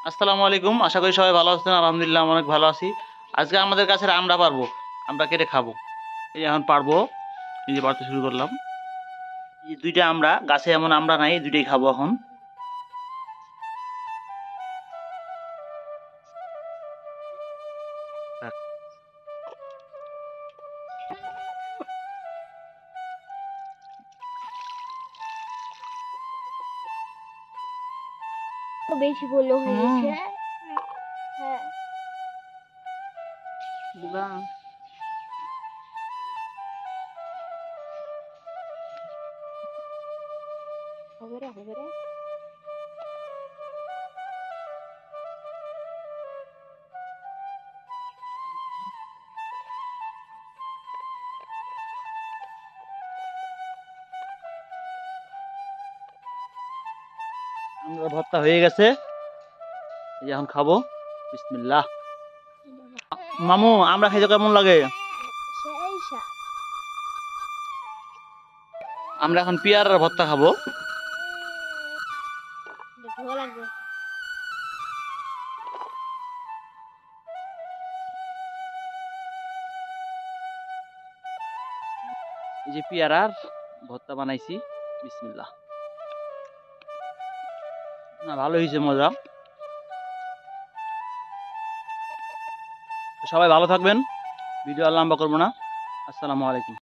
আসসালামু আলাইকুম। আশা করি সবাই ভালো আছেন। আলহামদুলিল্লাহ আমি অনেক ভালো আছি। আজকে আমাদের কাছে আমরা পারবো, আমরা কেটে খাবো। এই এখন পারবো, এই যে পারতে শুরু করলাম। এই যে দুইটা আমরা গাছে এমন আমরা নাই, এই দুইটাই খাবো এখন। বেশি বললো হয়ে হুম, গেছে। হ্যাঁ, দিবা। হবে রে হবে রে। আমরা ভর্তা হয়ে গেছে, এই যে এখন খাবো। বিসমিল্লাহ। মামু, আমরা খাইতে কেমন লাগে? সেই স্বাদ। আমরা এখন পেয়ারার ভর্তা খাবো। ভালো লাগবে। এই যে পেয়ারার ভর্তা বানাইছি। বিসমিল্লাহ। না, ভালো হয়েছে, মজা। সবাই ভালো থাকবেন, ভিডিও আর লম্বা করবো না। আসসালামু আলাইকুম।